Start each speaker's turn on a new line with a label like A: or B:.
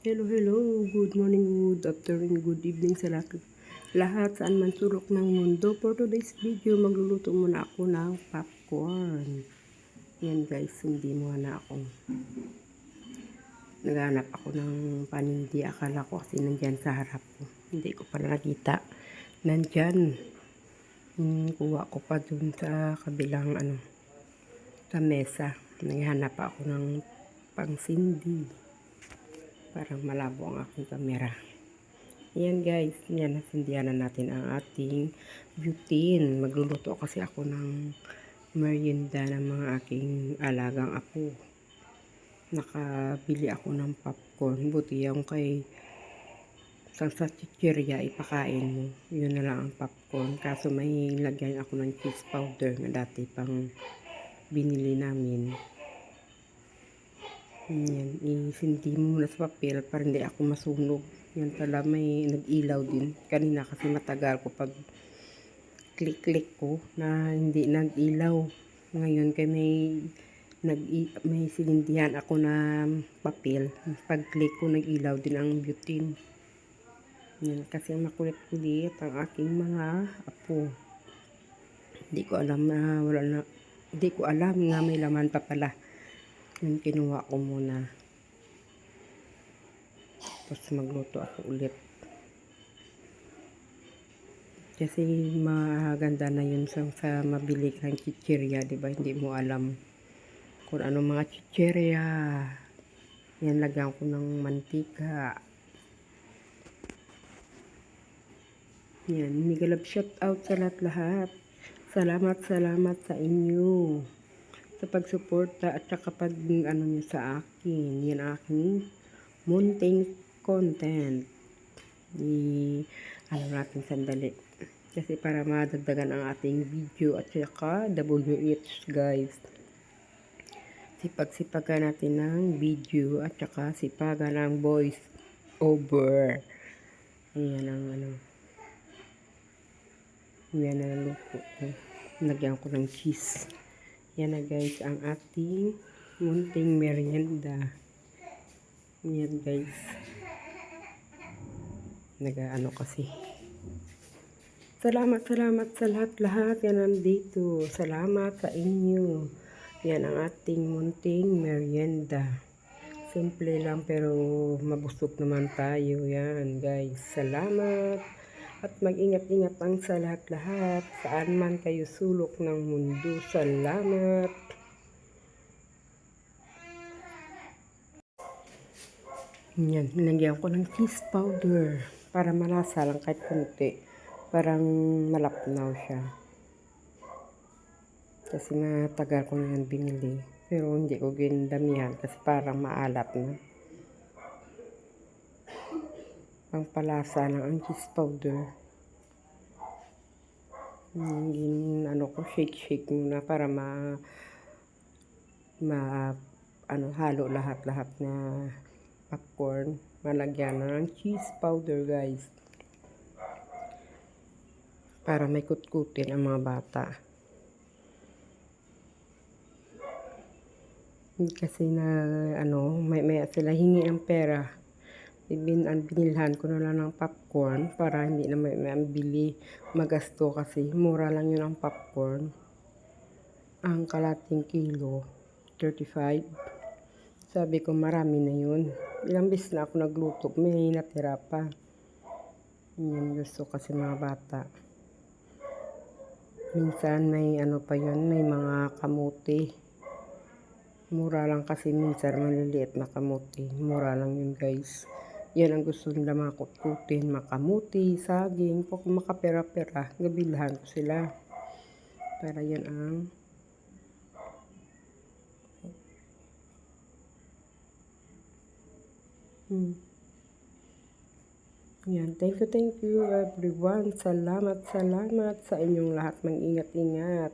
A: Hello, hello. Good morning, good afternoon, good evening sa lahat saan man sulok ng mundo. For today's video, magluluto muna ako ng popcorn. Yan guys, hindi muna ako. Naghanap ako ng panindi. Akala ko kasi nandyan sa harap ko. Hindi ko pala nakita. Nandyan. Kuha ko pa dun sa kabilang sa mesa. Naghanap ako ng pangsindi. Parang malabo ang aking kamera. Yan guys, yan, nasindihan na natin ang ating butane. Magluluto kasi ako ng merienda ng mga aking alagang apo. Nakabili ako ng popcorn. Buti yung kay sa chichirya ipakain mo. Yun na lang ang popcorn. Kaso may lagyan ako ng cheese powder na dati pang binili namin. Yan, isindi mo muna sa papel para hindi ako masunog. Yan pala, may nag-ilaw din. Kanina kasi matagal ko pag click ko na hindi nag-ilaw. Ngayon kay may sinindihan ako na papel. Pag click ko, nag-ilaw din ang butane. Yan, kasi makulit-kulit ang aking mga apo. Hindi ko alam na hindi ko alam nga may laman pa pala. Yan, kinuha ko muna. Tapos magluto ako ulit. Kasi maganda na yun sa mabili kang chichirya, diba? Hindi mo alam kung ano mga chichirya. Yan, lagyan ko ng mantika. Yan, migalab shout out sa lahat-lahat. Salamat sa inyo sa pagsuporta at saka pag nyo sa akin. Yan aking munting content. Natin sandali. Kasi para madagdagan ang ating video at saka WH guys. Sipag-sipagan natin ng video at saka sipagan ng voice over. Ayan ang yan na luto ko. Lagyan ko ng cheese. Yan na guys ang ating munting merienda. Yan guys. Kasi. Salamat sa lahat-lahat yan nandito. Salamat sa inyo. Yan ang ating munting merienda. Simple lang pero mabusog naman tayo. Yan guys. Salamat. At mag-ingat-ingat ang sa lahat-lahat. Saan man kayo sulok ng mundo. Salamat. Yan. Nilagyan ko ng cheese powder. Para malasa lang kahit kunti. Parang malapnaw siya. Kasi matagal ko na yan binili. Pero hindi ko ginadamihan kasi parang maalat na. Pangpalasa lang ang cheese powder. Shake muna para halo lahat-lahat na popcorn. Malagyan na ng cheese powder guys. Para may kutkutin ang mga bata. Kasi may sila hingi ng pera. Binilhan ko na lang ng popcorn para hindi na may bili magasto kasi mura lang yun ang popcorn. Ang kalating kilo 35. Sabi ko marami na yun. Ilang beses na ako nagluto, may natira pa. Yan gusto kasi mga bata. Minsan may pa yun, may mga kamuti. Mura lang kasi minsan maliliit na kamuti. Mura lang yun guys. Yan ang gusto nila mga kutkutin, makamuti, saging, makapera-pera, gabilhan ko sila. Para yan ang yan, thank you everyone. Salamat sa inyong lahat. Mag-ingat-ingat.